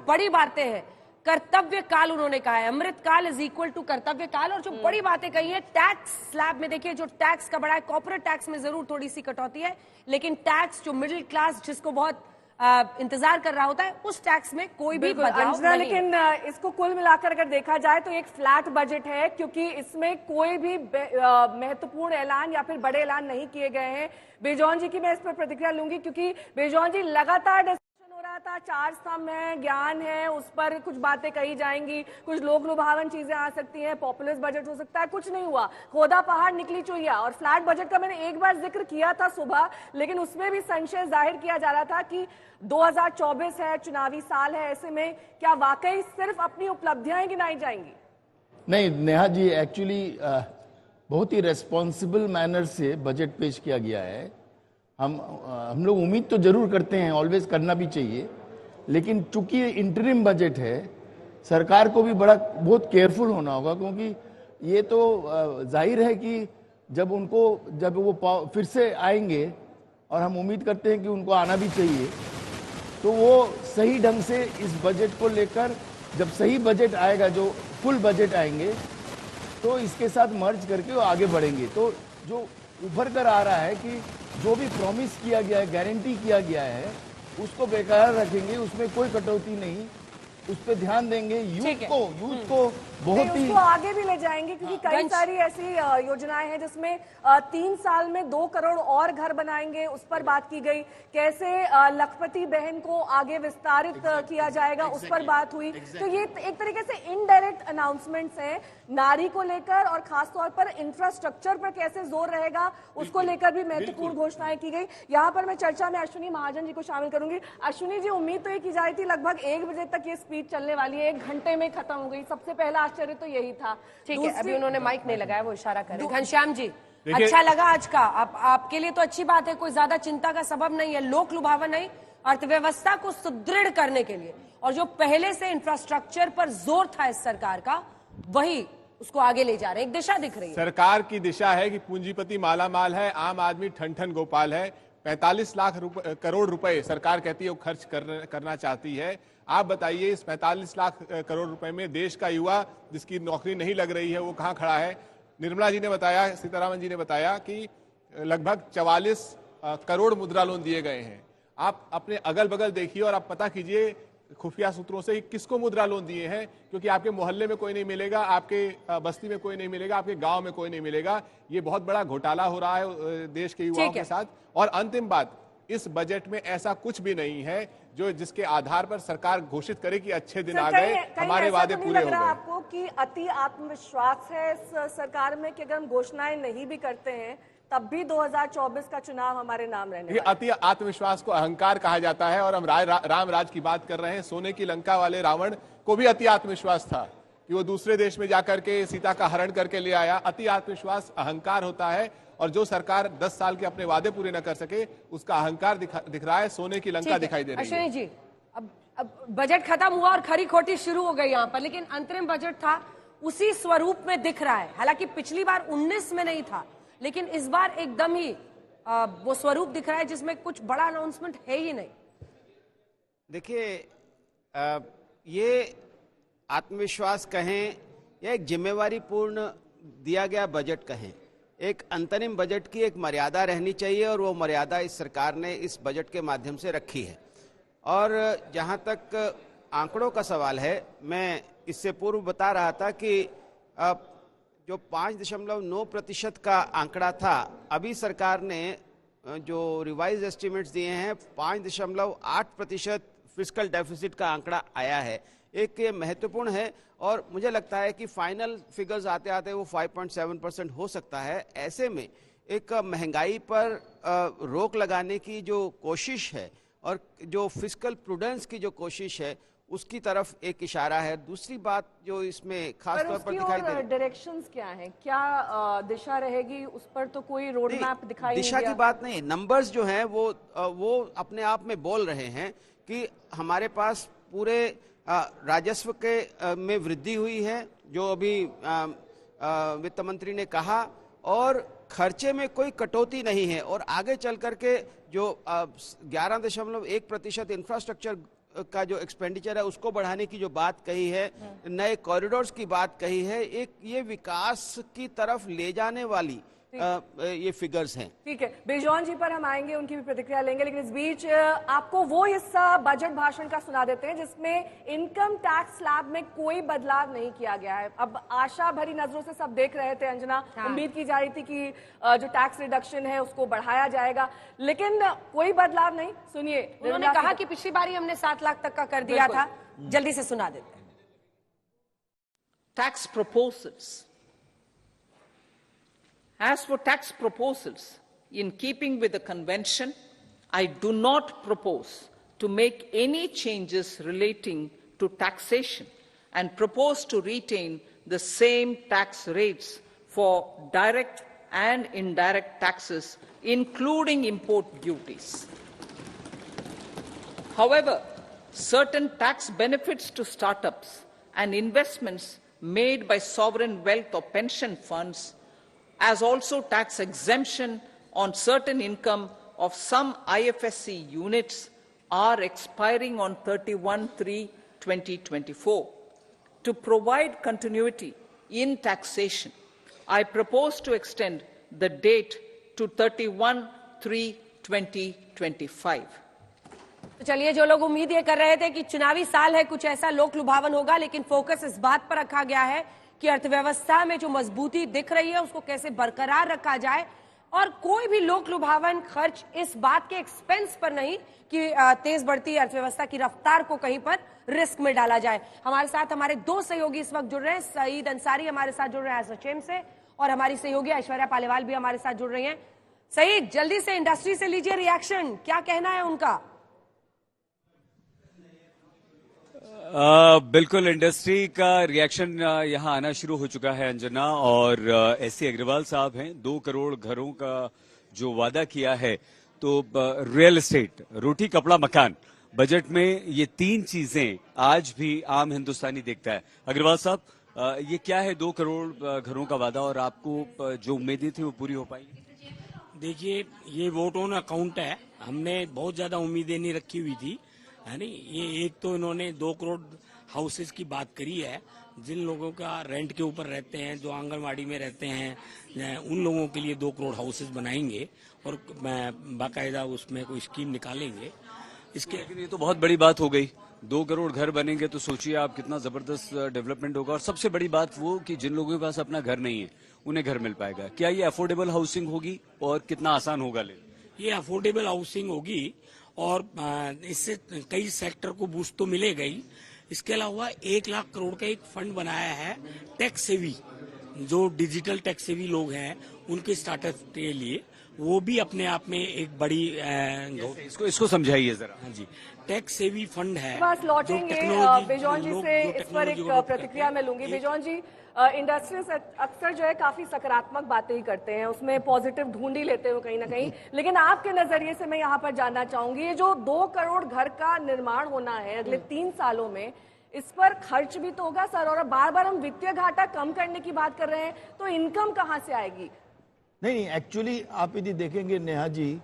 बड़ी बातें हैं, कर्तव्य काल उन्होंने कहा है, अमृत काल इज इक्वल टू कर्तव्य काल। और जो बड़ी बातें कही है टैक्स स्लैब में, देखिए जो टैक्स का बड़ा है, कॉर्पोरेट टैक्स में जरूर थोड़ी सी कटौती है, लेकिन टैक्स जो मिडिल क्लास जिसको बहुत इंतजार कर रहा होता है, उस टैक्स में कोई भी बदलाव नहीं। लेकिन इसको कुल मिलाकर अगर देखा जाए तो एक फ्लैट बजट है, क्योंकि इसमें कोई भी महत्वपूर्ण ऐलान या फिर बड़े ऐलान नहीं किए गए हैं। बेजौन जी की मैं इस पर प्रतिक्रिया लूंगी, क्योंकि बेजौन जी लगातार हो रहा था, 4 स्तंभ है, ज्ञान है, उस पर कुछ बातें कही जाएंगी, कुछ लोक लुभावन चीजें आ सकती हैं, पॉपुलर बजट हो सकता है, कुछ नहीं हुआ, खोदा पहाड़ निकली चुईया। और फ्लैट बजट का मैंने एक बार जिक्र किया था सुबह, लेकिन उसमें भी संशय जाहिर किया जा रहा था कि 2024 है, चुनावी साल है, ऐसे में क्या वाकई सिर्फ अपनी उपलब्धियां गिनाई जाएंगी? नहीं नेहा जी, एक्चुअली बहुत ही रेस्पॉन्सिबल मैनर से बजट पेश किया गया है। हम लोग उम्मीद तो जरूर करते हैं, ऑलवेज करना भी चाहिए, लेकिन चूंकि इंटरिम बजट है, सरकार को भी बहुत केयरफुल होना होगा, क्योंकि ये तो जाहिर है कि जब वो फिर से आएंगे, और हम उम्मीद करते हैं कि उनको आना भी चाहिए, तो वो सही ढंग से इस बजट को लेकर, जब सही बजट आएगा, जो फुल बजट आएंगे, तो इसके साथ मर्ज करके वो आगे बढ़ेंगे। तो जो उभर कर आ रहा है कि जो भी प्रॉमिस किया गया है, गारंटी किया गया है, उसको बेकरार रखेंगे, उसमें कोई कटौती नहीं, उस पर ध्यान देंगे। यूथ को बहुत ही उसको आगे भी ले जाएंगे, क्योंकि कई सारी ऐसी योजनाएं हैं जिसमें 3 साल में 2 करोड़ और घर बनाएंगे, उस पर बात की गई। कैसे लखपति बहन को आगे विस्तारित किया जाएगा, उस पर बात हुई। तो ये एक तरीके से इनडायरेक्ट अनाउंसमेंट्स हैं नारी को लेकर, और खासतौर पर इंफ्रास्ट्रक्चर पर कैसे जोर रहेगा उसको लेकर भी महत्वपूर्ण घोषणाएं की गई। यहाँ पर मैं चर्चा में अश्विनी महाजन जी को शामिल करूंगी। अश्विनी जी, उम्मीद तो ये की जा रही थी लगभग 1 बजे तक ये स्पीच चलने वाली है, 1 घंटे में खत्म हो गई। सबसे पहला आश्चर्य तो यही था। ठीक है, अभी उन्होंने माइक नहीं लगाया, वो इशारा करें। घनश्याम जी, अच्छा लगा आज का, आपके लिए तो अच्छी बात है, कोई ज्यादा चिंता का सबब नहीं है, लोक लुभावन नहीं, अर्थव्यवस्था को सुदृढ़ करने के लिए, और जो पहले से इंफ्रास्ट्रक्चर पर जोर था इस सरकार का, वही उसको आगे ले जा रहे हैं। एक दिशा दिख रही है, सरकार की दिशा है कि पूंजीपति मालामाल है, आम आदमी ठन ठन गोपाल है। 45 लाख करोड़ रुपए सरकार कहती है वो खर्च करना चाहती है। आप बताइए, इस 45 लाख करोड़ रुपए में देश का युवा जिसकी नौकरी नहीं लग रही है, वो कहाँ खड़ा है? निर्मला जी ने बताया, सीतारामन जी ने बताया कि लगभग 44 करोड़ मुद्रा लोन दिए गए हैं। आप अपने अगल बगल देखिए और आप पता कीजिए खुफिया सूत्रों से किसको मुद्रा लोन दिए हैं, क्योंकि आपके मोहल्ले में कोई नहीं मिलेगा, आपके बस्ती में कोई नहीं मिलेगा, आपके गांव में कोई नहीं मिलेगा। ये बहुत बड़ा घोटाला हो रहा है देश के युवाओं के साथ। और अंतिम बात, इस बजट में ऐसा कुछ भी नहीं है जो जिसके आधार पर सरकार घोषित करे कि अच्छे दिन आ गए, हमारे वादे पूरे हो गए। आपको कि अति आत्मविश्वास है इस सरकार में कि अगर हम घोषणाएं नहीं भी करते हैं तब भी 2024 का चुनाव हमारे नाम रहने वाला है? अति आत्मविश्वास को अहंकार कहा जाता है, और हम राम राज की बात कर रहे हैं। सोने की लंका वाले रावण को भी अति आत्मविश्वास था कि वो दूसरे देश में जाकर के सीता का हरण करके ले आया। अति आत्मविश्वास अहंकार होता है, और जो सरकार 10 साल के अपने वादे पूरे न कर सके उसका अहंकार दिख रहा है। सोने की लंका दिखाई दे रही है। अश्विनी जी, अब बजट खत्म हुआ और खरी खोटी शुरू हो गई यहाँ पर, लेकिन अंतरिम बजट था उसी स्वरूप में दिख रहा है। हालांकि पिछली बार 19 में नहीं था, लेकिन इस बार एकदम ही वो स्वरूप दिख रहा है जिसमें कुछ बड़ा अनाउंसमेंट है ही नहीं। देखिए, ये आत्मविश्वास कहें या एक जिम्मेवारी पूर्ण दिया गया बजट कहें, एक अंतरिम बजट की एक मर्यादा रहनी चाहिए, और वो मर्यादा इस सरकार ने इस बजट के माध्यम से रखी है। और जहां तक आंकड़ों का सवाल है, मैं इससे पूर्व बता रहा था कि जो 5.9% का आंकड़ा था, अभी सरकार ने जो रिवाइज एस्टिमेट्स दिए हैं 5.8% फिस्कल डेफिसिट का आंकड़ा आया है। एक ये महत्वपूर्ण है, और मुझे लगता है कि फाइनल फिगर्स आते आते वो 5.7% हो सकता है। ऐसे में एक महंगाई पर रोक लगाने की जो कोशिश है, और जो फिस्कल प्रूडेंस की जो कोशिश है, उसकी तरफ एक इशारा है। दूसरी बात जो इसमें खास तौर पर दिखाई दे रही है, डायरेक्शंस क्या हैं, क्या दिशा रहेगी, उस पर तो कोई रोड मैप दिखाई दिशा की बात नहीं। नंबर्स जो हैं वो अपने आप में बोल रहे हैं कि हमारे पास पूरे राजस्व के में वृद्धि हुई है, जो अभी वित्त मंत्री ने कहा, और खर्चे में कोई कटौती नहीं है। और आगे चल करके जो 11.1% इंफ्रास्ट्रक्चर का जो एक्सपेंडिचर है उसको बढ़ाने की जो बात कही है, नए कॉरिडोर्स की बात कही है, एक ये विकास की तरफ ले जाने वाली ये फिगर्स हैं। ठीक है, बेजौन जी पर हम आएंगे, उनकी भी प्रतिक्रिया लेंगे, लेकिन इस बीच आपको वो हिस्सा बजट भाषण का सुना देते हैं जिसमें इनकम टैक्स स्लैब में कोई बदलाव नहीं किया गया है। अब आशा भरी नजरों से सब देख रहे थे अंजना, उम्मीद की जा रही थी कि जो टैक्स रिडक्शन है उसको बढ़ाया जाएगा, लेकिन कोई बदलाव नहीं। सुनिए, उन्होंने कहा कि पिछली बार ही हमने 7 लाख तक का कर दिया था। जल्दी से सुना देते हैं। Tax proposals. As for tax proposals, in keeping with the convention, I do not propose to make any changes relating to taxation and propose to retain the same tax rates for direct and indirect taxes, including import duties. However, certain tax benefits to startups and investments made by sovereign wealth or pension funds, as also tax exemption on certain income of some IFSC units, are expiring on 31/3/2024. To provide continuity in taxation, I propose to extend the date to 31/3/2025. तो चलिए, जो लोग उम्मीद ये कर रहे थे कि चुनावी साल है, कुछ ऐसा लोक लुभावन होगा, लेकिन फोकस इस बात पर रखा गया है कि अर्थव्यवस्था में जो मजबूती दिख रही है उसको कैसे बरकरार रखा जाए, और कोई भी लोक लुभावन खर्च इस बात के एक्सपेंस पर नहीं कि तेज बढ़ती अर्थव्यवस्था की रफ्तार को कहीं पर रिस्क में डाला जाए। हमारे साथ हमारे 2 सहयोगी इस वक्त जुड़ रहे हैं। सईद अंसारी हमारे साथ जुड़ रहे हैं एसोचेम से, और हमारी सहयोगी ऐश्वर्या पालीवाल भी हमारे साथ जुड़ रही हैं। सईद, जल्दी से इंडस्ट्री से लीजिए रिएक्शन, क्या कहना है उनका? बिल्कुल, इंडस्ट्री का रिएक्शन यहाँ आना शुरू हो चुका है अंजना, और एससी अग्रवाल साहब हैं। 2 करोड़ घरों का जो वादा किया है, तो रियल एस्टेट, रोटी कपड़ा मकान, बजट में ये 3 चीजें आज भी आम हिंदुस्तानी देखता है। अग्रवाल साहब, ये क्या है 2 करोड़ घरों का वादा, और आपको जो उम्मीदें थी वो पूरी हो पाई? देखिए, ये वोट ऑन अकाउंट है, हमने बहुत ज्यादा उम्मीदें नहीं रखी हुई थी, है नहीं। ये एक तो इन्होंने 2 करोड़ हाउसेज की बात करी है, जिन लोगों का रेंट के ऊपर रहते हैं, जो आंगनवाड़ी में रहते हैं, उन लोगों के लिए 2 करोड़ हाउसेज बनाएंगे और बाकायदा उसमें कोई स्कीम निकालेंगे। इसके लेकिन ये तो बहुत बड़ी बात हो गई, 2 करोड़ घर बनेंगे तो सोचिए आप कितना जबरदस्त डेवलपमेंट होगा। और सबसे बड़ी बात वो कि जिन लोगों के पास अपना घर नहीं है उन्हें घर मिल पाएगा। क्या ये अफोर्डेबल हाउसिंग होगी और कितना आसान होगा लेना? ये अफोर्डेबल हाउसिंग होगी और इससे कई सेक्टर को बूस्ट तो मिलेगा ही। इसके अलावा 1 लाख करोड़ का एक फंड बनाया है टैक्स सेवी, जो डिजिटल टैक्स सेवी लोग हैं उनके स्टार्टअप के लिए, वो भी अपने आप में एक बड़ी इसको समझाइए जरा। हाँ जी, टैक्स सेवी फंड है। बस लौटेंगे बेजौन जी से, इस पर एक प्रतिक्रिया मैं लूंगी। बेजौन जी, इंडस्ट्रीज अक्सर जो है काफी सकारात्मक बातें ही करते हैं, उसमें पॉजिटिव ढूंढ ही लेते हो कहीं ना कहीं, लेकिन आपके नजरिए से मैं यहाँ पर जानना चाहूंगी, ये जो 2 करोड़ घर का निर्माण होना है अगले 3 सालों में, इस पर खर्च भी तो होगा सर, और बार बार हम वित्तीय घाटा कम करने की बात कर रहे हैं, तो इनकम कहाँ से आएगी? नहीं, एक्चुअली आप यदि देखेंगे नेहा जी,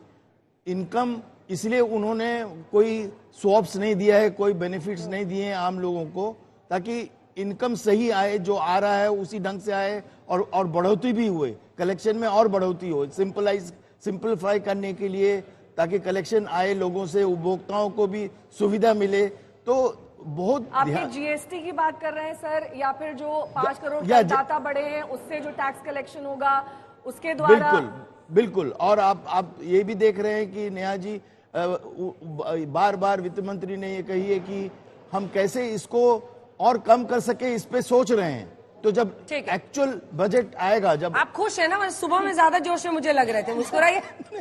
इनकम इसलिए उन्होंने कोई स्वॉप्स नहीं दिया है, कोई बेनिफिट्स नहीं दिए हैं आम लोगों को, ताकि इनकम सही आए, जो आ रहा है उसी ढंग से आए, और बढ़ोतरी भी हुए, कलेक्शन में और बढ़ोतरी हो, सिंपलीफाई करने के लिए, ताकि कलेक्शन आए लोगों से, उपभोक्ताओं को भी सुविधा मिले। तो बहुत आप जीएसटी की बात कर रहे हैं सर, या फिर जो 5 करोड़ करदाता बढ़े हैं उससे जो टैक्स कलेक्शन होगा उसके द्वारा? बिल्कुल बिल्कुल। और आप ये भी देख रहे हैं कि नेहा जी, बार बार वित्त मंत्री ने ये कही है कि हम कैसे इसको और कम कर सके, इस पे सोच रहे हैं। तो जब एक्चुअल बजट आएगा, जब आप खुश है ना? सुबह में ज्यादा जोश में मुझे लग रहे थे, मुस्कुराइए।